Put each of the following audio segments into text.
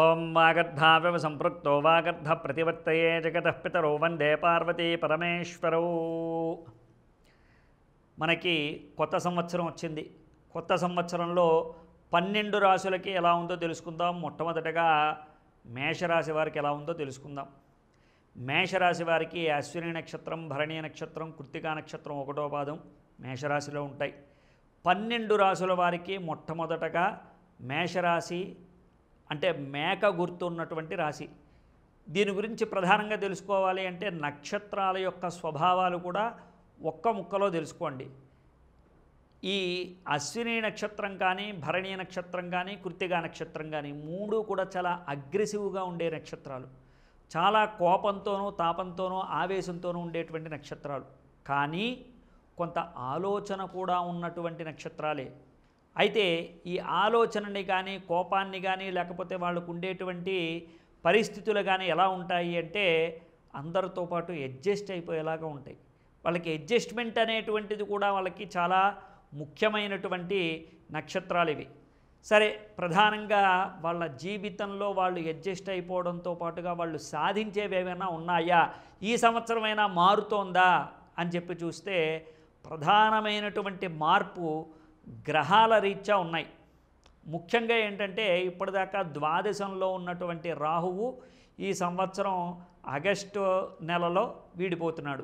ఓం వాగర్ధావివ సంపృక్తో వాగర్ధ ప్రతివర్తయే జగతః పితరో వందే పార్వతీ పరమేశ్వరౌ. మనకి కొత్త సంవత్సరం వచ్చింది. కొత్త సంవత్సరంలో 12 రాశులకి ఎలా ఉందో తెలుసుకుందాం. మొట్టమొదటగా మేషరాశి వారికి ఎలా ఉందో తెలుసుకుందాం. మేషరాశి వారికి అశ్విని నక్షత్రం, భరణి నక్షత్రం, కృత్తికా నక్షత్రం 1వ పాదం మేషరాశిలో ఉంటాయి. 12 రాశుల వారికి మొట్టమొదటగా మేషరాశి అంటే మేక గుర్తు ఉన్నటువంటి రాశి. దీని గురించి ప్రధానంగా తెలుసుకోవాలి అంటే నక్షత్రాల యొక్క స్వభావాలు కూడా ఒక్క ముక్కలో తెలుసుకోండి. ఈ అశ్విని నక్షత్రం కానీ, భరణి నక్షత్రం కానీ, కృత్తికా నక్షత్రం కానీ 3 కూడా చాలా అగ్రెసివ్గా ఉండే నక్షత్రాలు. చాలా కోపంతోనూ, తాపంతోనూ, ఆవేశంతోనూ ఉండేటువంటి నక్షత్రాలు. కానీ కొంత ఆలోచన కూడా ఉన్నటువంటి నక్షత్రాలే. అయితే ఈ ఆలోచనని కానీ, కోపాన్ని కానీ, లేకపోతే వాళ్ళకు ఉండేటువంటి పరిస్థితులు కానీ ఎలా ఉంటాయి అంటే అందరితో పాటు అడ్జస్ట్ అయిపోయేలాగా ఉంటాయి. వాళ్ళకి అడ్జస్ట్మెంట్ అనేటువంటిది కూడా వాళ్ళకి చాలా ముఖ్యమైనటువంటి నక్షత్రాలు ఇవి. సరే, ప్రధానంగా వాళ్ళ జీవితంలో వాళ్ళు అడ్జస్ట్ అయిపోవడంతో పాటుగా వాళ్ళు సాధించేవి ఏమైనా ఉన్నాయా, ఈ సంవత్సరమైనా మారుతోందా అని చెప్పి చూస్తే ప్రధానమైనటువంటి మార్పు గ్రహాల రీత్యా ఉన్నాయి. ముఖ్యంగా ఏంటంటే ఇప్పటిదాకా ద్వాదశంలో ఉన్నటువంటి రాహువు ఈ సంవత్సరం ఆగస్టు నెలలో వీడిపోతున్నాడు.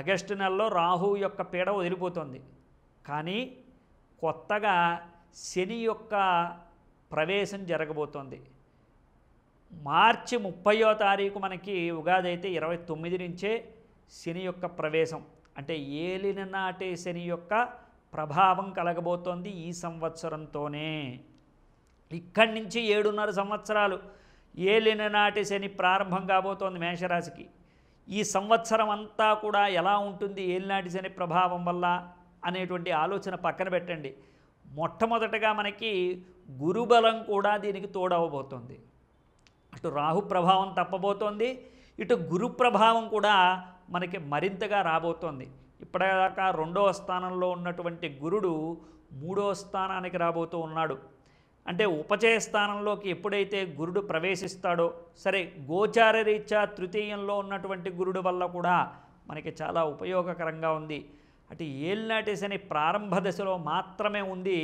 ఆగస్టు నెలలో రాహువు యొక్క పీడ వదిలిపోతుంది. కానీ కొత్తగా శని యొక్క ప్రవేశం జరగబోతోంది. మార్చి 30వ తారీఖు మనకి ఉగాది అయితే 29 నుంచే శని యొక్క ప్రవేశం అంటే ఏలిన నాటి శని యొక్క ప్రభావం కలగబోతోంది ఈ సంవత్సరంతోనే. ఇక్కడి నుంచి 7.5 సంవత్సరాలు ఏలిన నాటి శని ప్రారంభం కాబోతోంది మేషరాశికి. ఈ సంవత్సరం అంతా కూడా ఎలా ఉంటుంది ఏలినాటి శని ప్రభావం వల్ల అనేటువంటి ఆలోచన పక్కన పెట్టండి. మొట్టమొదటగా మనకి గురుబలం కూడా దీనికి తోడవబోతోంది. అటు రాహు ప్రభావం తప్పబోతోంది, ఇటు గురు ప్రభావం కూడా మనకి మరింతగా రాబోతోంది. ఇప్పటిదాకా 2వ స్థానంలో ఉన్నటువంటి గురుడు 3వ స్థానానికి రాబోతూ ఉన్నాడు. అంటే ఉపచయ స్థానంలోకి ఎప్పుడైతే గురుడు ప్రవేశిస్తాడో, సరే గోచార రీత్యా తృతీయంలో ఉన్నటువంటి గురుడు వల్ల కూడా మనకి చాలా ఉపయోగకరంగా ఉంది. అటు ఏలినాటి శని ప్రారంభ దశలో మాత్రమే ఉంది.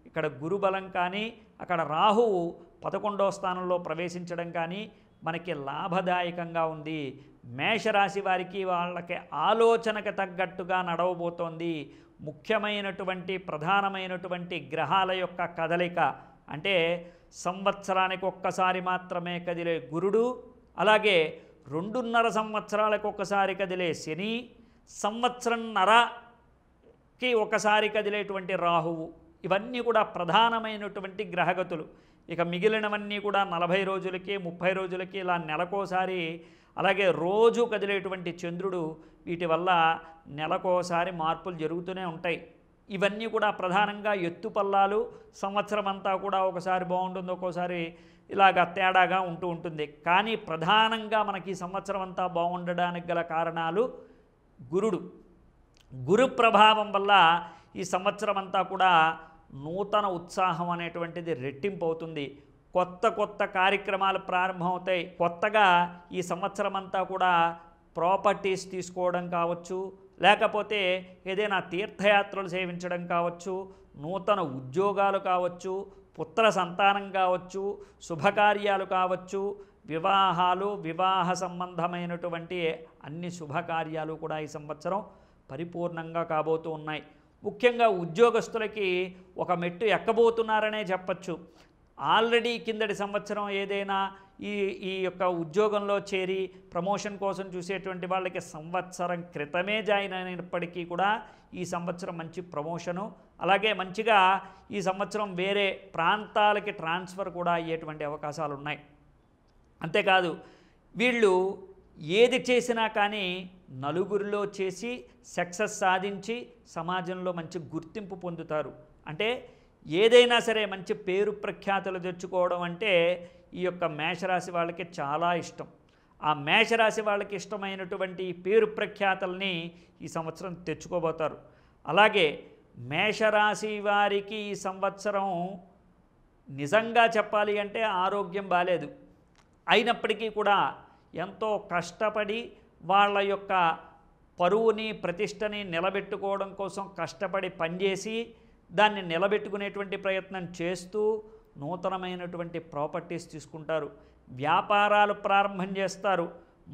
ఇక్కడ గురుబలం కానీ, అక్కడ రాహువు 11వ స్థానంలో ప్రవేశించడం కానీ మనకి లాభదాయకంగా ఉంది. మేషరాశి వారికి వాళ్ళకి ఆలోచనకు తగ్గట్టుగా నడవబోతోంది. ముఖ్యమైనటువంటి ప్రధానమైనటువంటి గ్రహాల యొక్క కదలిక అంటే సంవత్సరానికి ఒక్కసారి మాత్రమే కదిలే గురుడు, అలాగే 2.5 సంవత్సరాలకు ఒకసారి కదిలే శని, సంవత్సరంన్నరకి ఒకసారి కదిలేటువంటి రాహువు, ఇవన్నీ కూడా ప్రధానమైనటువంటి గ్రహగతులు. ఇక మిగిలినవన్నీ కూడా 40 రోజులకి, 30 రోజులకి, ఇలా నెలకోసారి, అలాగే రోజు కదిలేటువంటి చంద్రుడు, వీటి వల్ల నెలకోసారి మార్పులు జరుగుతూనే ఉంటాయి. ఇవన్నీ కూడా ప్రధానంగా ఎత్తుపల్లాలు. సంవత్సరం అంతా కూడా ఒకసారి బాగుంటుంది, ఒక్కోసారి ఇలాగ తేడాగా ఉంటుంది. కానీ ప్రధానంగా మనకి ఈ సంవత్సరం అంతా బాగుండడానికి గల కారణాలు గురు ప్రభావం వల్ల ఈ సంవత్సరం అంతా కూడా నూతన ఉత్సాహం అనేటువంటిది రెట్టింపు అవుతుంది. కొత్త కార్యక్రమాలు ప్రారంభమవుతాయి. కొత్తగా ఈ సంవత్సరం అంతా కూడా ప్రాపర్టీస్ తీసుకోవడం కావచ్చు, లేకపోతే ఏదైనా తీర్థయాత్రలు సేవించడం కావచ్చు, నూతన ఉద్యోగాలు కావచ్చు, పుత్ర సంతానం కావచ్చు, శుభకార్యాలు కావచ్చు, వివాహాలు, వివాహ సంబంధమైనటువంటి అన్ని శుభకార్యాలు కూడా ఈ సంవత్సరం పరిపూర్ణంగా కాబోతూ ఉన్నాయి. ముఖ్యంగా ఉద్యోగస్తులకి ఒక మెట్టు ఎక్కబోతున్నారనే చెప్పచ్చు. ఆల్రెడీ కిందటి సంవత్సరం ఏదైనా ఈ యొక్క ఉద్యోగంలో చేరి ప్రమోషన్ కోసం చూసేటువంటి వాళ్ళకి సంవత్సరం క్రితమే జాయిన్ అయినప్పటికీ కూడా ఈ సంవత్సరం మంచి ప్రమోషను, అలాగే మంచిగా ఈ సంవత్సరం వేరే ప్రాంతాలకి ట్రాన్స్ఫర్ కూడా అయ్యేటువంటి అవకాశాలు ఉన్నాయి. అంతేకాదు వీళ్ళు ఏది చేసినా కానీ నలుగురిలో చేసి సక్సెస్ సాధించి సమాజంలో మంచి గుర్తింపు పొందుతారు. అంటే ఏదైనా సరే మంచి పేరు ప్రఖ్యాతులు తెచ్చుకోవడం అంటే ఈ యొక్క మేషరాశి వాళ్ళకి చాలా ఇష్టం. ఆ మేషరాశి వాళ్ళకి ఇష్టమైనటువంటి పేరు ప్రఖ్యాతుల్ని ఈ సంవత్సరం తెచ్చుకోబోతారు. అలాగే మేషరాశి వారికి ఈ సంవత్సరం నిజంగా చెప్పాలి అంటే ఆరోగ్యం బాలేదు, అయినప్పటికీ కూడా ఎంతో కష్టపడి వాళ్ళ యొక్క పరువుని ప్రతిష్టని నిలబెట్టుకోవడం కోసం కష్టపడి పనిచేసి దాన్ని నిలబెట్టుకునేటువంటి ప్రయత్నం చేస్తూ నూతనమైనటువంటి ప్రాపర్టీస్ తీసుకుంటారు, వ్యాపారాలు ప్రారంభం చేస్తారు,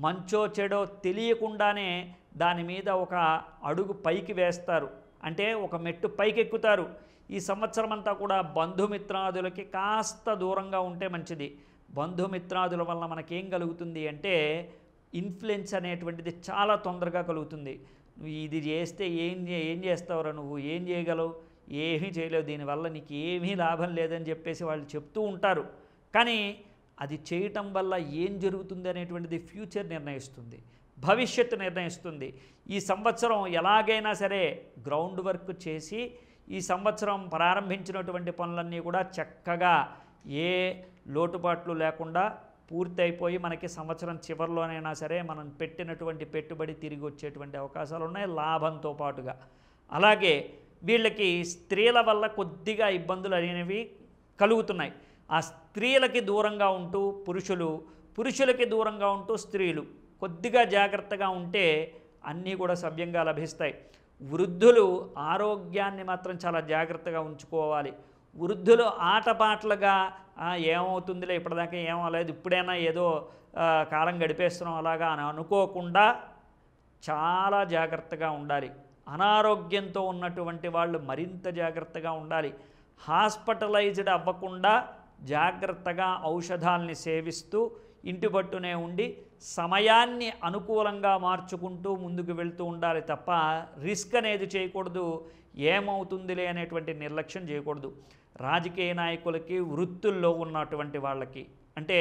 మంచో చెడో తెలియకుండానే దాని మీద ఒక అడుగు పైకి వేస్తారు, అంటే ఒక మెట్టు పైకి ఎక్కుతారు. ఈ సంవత్సరం అంతా కూడా బంధుమిత్రాదులకి కాస్త దూరంగా ఉంటే మంచిది. బంధుమిత్రాదుల వల్ల మనకేం కలుగుతుంది అంటే ఇన్ఫ్లుయెన్స్ అనేటువంటిది చాలా తొందరగా కలుగుతుంది. నువ్వు ఇది చేస్తే ఏం చేస్తావురా, నువ్వు ఏం చేయగలవు, ఏమీ చేయలేవు, దీనివల్ల నీకు ఏమీ లాభం లేదని చెప్పేసి వాళ్ళు చెప్తూ ఉంటారు. కానీ అది చేయటం వల్ల ఏం జరుగుతుంది అనేటువంటిది ఫ్యూచర్ నిర్ణయిస్తుంది, భవిష్యత్తు నిర్ణయిస్తుంది. ఈ సంవత్సరం ఎలాగైనా సరే గ్రౌండ్ వర్క్ చేసి ఈ సంవత్సరం ప్రారంభించినటువంటి పనులన్నీ కూడా చక్కగా ఏ లోటుపాట్లు లేకుండా పూర్తి అయిపోయి మనకి సంవత్సరం చివరిలోనైనా సరే మనం పెట్టినటువంటి పెట్టుబడి తిరిగి వచ్చేటువంటి అవకాశాలు ఉన్నాయి లాభంతో పాటుగా. అలాగే వీళ్ళకి స్త్రీల వల్ల కొద్దిగా ఇబ్బందులు అనేవి కలుగుతున్నాయి. ఆ స్త్రీలకి దూరంగా ఉంటూ పురుషులకి దూరంగా ఉంటూ స్త్రీలు కొద్దిగా జాగ్రత్తగా ఉంటే అన్నీ కూడా సవ్యంగా లభిస్తాయి. వృద్ధులు ఆరోగ్యాన్ని మాత్రం చాలా జాగ్రత్తగా ఉంచుకోవాలి. వృద్ధులు ఆటపాట్లుగా ఏమవుతుందిలే ఇప్పటిదాకా ఏమవలేదు, ఇప్పుడైనా ఏదో కాలం గడిపేస్తున్నాం అలాగా అని అనుకోకుండా చాలా జాగ్రత్తగా ఉండాలి. అనారోగ్యంతో ఉన్నటువంటి వాళ్ళు మరింత జాగ్రత్తగా ఉండాలి. హాస్పిటలైజ్డ్ అవ్వకుండా జాగ్రత్తగా ఔషధాలని సేవిస్తూ ఇంటి పట్టునే ఉండి సమయాన్ని అనుకూలంగా మార్చుకుంటూ ముందుకు వెళ్తూ ఉండాలి తప్ప రిస్క్ అనేది చేయకూడదు, ఏమవుతుందిలే అనేటువంటి నిర్లక్ష్యం చేయకూడదు. రాజకీయ నాయకులకి, వృత్తుల్లో ఉన్నటువంటి వాళ్ళకి, అంటే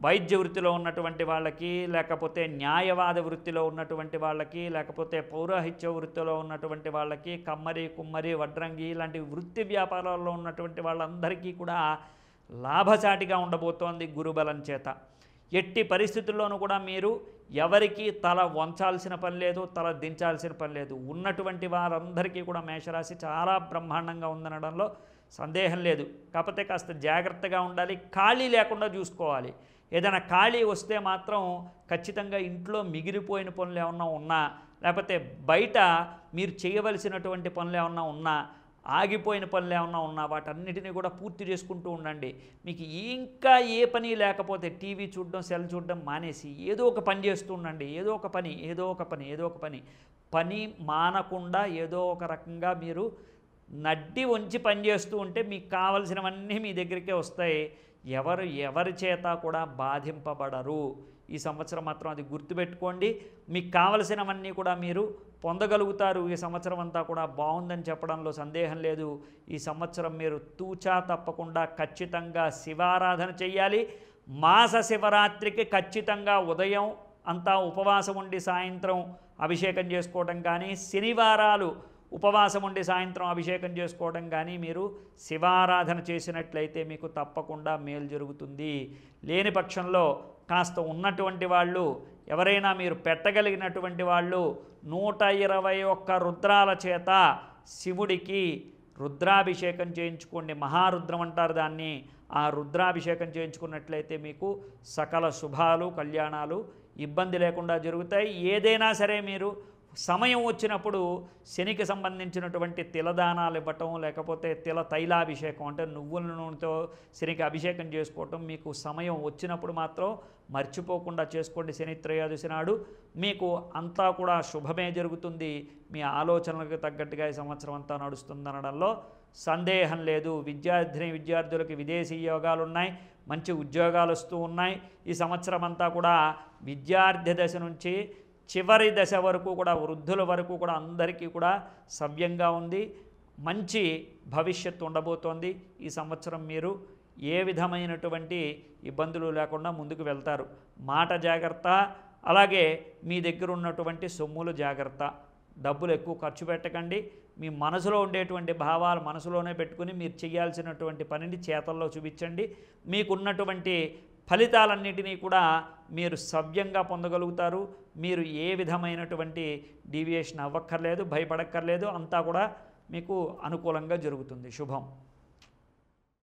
వైద్య వృత్తిలో ఉన్నటువంటి వాళ్ళకి, లేకపోతే న్యాయవాద వృత్తిలో ఉన్నటువంటి వాళ్ళకి, లేకపోతే పౌరాహిత్య వృత్తిలో ఉన్నటువంటి వాళ్ళకి, కమ్మరి, కుమ్మరి, వడ్రంగి ఇలాంటి వృత్తి వ్యాపారాల్లో ఉన్నటువంటి వాళ్ళందరికీ కూడా లాభసాటిగా ఉండబోతోంది గురుబలం చేత. ఎట్టి పరిస్థితుల్లోనూ కూడా మీరు ఎవరికి తల వంచాల్సిన పని లేదు, తల దించాల్సిన పని లేదు. ఉన్నటువంటి వారందరికీ కూడా మేషరాశి చాలా బ్రహ్మాండంగా ఉందనడంలో సందేహం లేదు. కాకపోతే కాస్త జాగ్రత్తగా ఉండాలి, ఖాళీ లేకుండా చూసుకోవాలి. ఏదైనా ఖాళీ వస్తే మాత్రం ఖచ్చితంగా ఇంట్లో మిగిలిపోయిన పనులు ఏమన్నా ఉన్నా, లేకపోతే బయట మీరు చేయవలసినటువంటి పనులు ఏమన్నా ఉన్నా, ఆగిపోయిన పనులు ఏమన్నా ఉన్నా వాటన్నిటినీ కూడా పూర్తి చేసుకుంటూ ఉండండి. మీకు ఇంకా ఏ పని లేకపోతే టీవీ చూడడం, సెల్ చూడడం మానేసి ఏదో ఒక పని చేస్తూ ఉండండి. ఏదో ఒక పని పని మానకుండా ఏదో ఒక రకంగా మీరు నడ్డి వంచి పని చేస్తూ ఉంటే మీకు కావలసినవన్నీ మీ దగ్గరికే వస్తాయి. ఎవరి చేత కూడా బాధింపబడరు. ఈ సంవత్సరం మాత్రం అది గుర్తుపెట్టుకోండి. మీకు కావలసినవన్నీ కూడా మీరు పొందగలుగుతారు. ఈ సంవత్సరం అంతా కూడా బాగుందని చెప్పడంలో సందేహం లేదు. ఈ సంవత్సరం మీరు తూచా తప్పకుండా ఖచ్చితంగా శివారాధన చెయ్యాలి. మాస శివరాత్రికి ఖచ్చితంగా ఉదయం అంతా ఉపవాసం ఉండి సాయంత్రం అభిషేకం చేసుకోవడం కానీ, శనివారాలు ఉపవాసం ఉండి సాయంత్రం అభిషేకం చేసుకోవడం కానీ మీరు శివారాధన చేసినట్లయితే మీకు తప్పకుండా మేలు జరుగుతుంది. లేని పక్షంలో కాస్త ఉన్నటువంటి వాళ్ళు ఎవరైనా మీరు పెట్టగలిగినటువంటి వాళ్ళు 121 రుద్రాల చేత శివుడికి రుద్రాభిషేకం చేయించుకోండి. మహారుద్రం అంటారు దాన్ని. ఆ రుద్రాభిషేకం చేయించుకున్నట్లయితే మీకు సకల శుభాలు, కళ్యాణాలు ఇబ్బంది లేకుండా జరుగుతాయి. ఏదైనా సరే మీరు సమయం వచ్చినప్పుడు శనికి సంబంధించినటువంటి తిలదానాలు ఇవ్వటం, లేకపోతే తిల తైలాభిషేకం అంటే నువ్వుల నూనెతో శనికి అభిషేకం చేసుకోవటం మీకు సమయం వచ్చినప్పుడు మాత్రం మర్చిపోకుండా చేసుకోండి. శని త్రయోదశి నాడు మీకు అంతా కూడా శుభమే జరుగుతుంది. మీ ఆలోచనలకు తగ్గట్టుగా ఈ సంవత్సరం అంతా నడుస్తుందనడంలో సందేహం లేదు. విద్యార్థులకు విదేశీ యోగాలు ఉన్నాయి, మంచి ఉద్యోగాలు వస్తూ ఉన్నాయి. ఈ సంవత్సరం అంతా కూడా విద్యార్థి దశ నుంచి చివరి దశ వరకు కూడా, వృద్ధుల వరకు కూడా అందరికీ కూడా సవ్యంగా ఉంది. మంచి భవిష్యత్తు ఉండబోతోంది. ఈ సంవత్సరం మీరు ఏ విధమైనటువంటి ఇబ్బందులు లేకుండా ముందుకు వెళ్తారు. మాట జాగ్రత్త, అలాగే మీ దగ్గర ఉన్నటువంటి సొమ్ములు జాగ్రత్త. డబ్బులు ఎక్కువ ఖర్చు పెట్టకండి. మీ మనసులో ఉండేటువంటి భావాలు మనసులోనే పెట్టుకుని మీరు చేయాల్సినటువంటి పనిని చేతల్లో చూపించండి. మీకున్నటువంటి ఫలితాలన్నిటినీ కూడా మీరు సవ్యంగా పొందగలుగుతారు. మీరు ఏ విధమైనటువంటి డీవియేషన్ అవ్వక్కర్లేదు, భయపడక్కర్లేదు. అంతా కూడా మీకు అనుకూలంగా జరుగుతుంది. శుభం.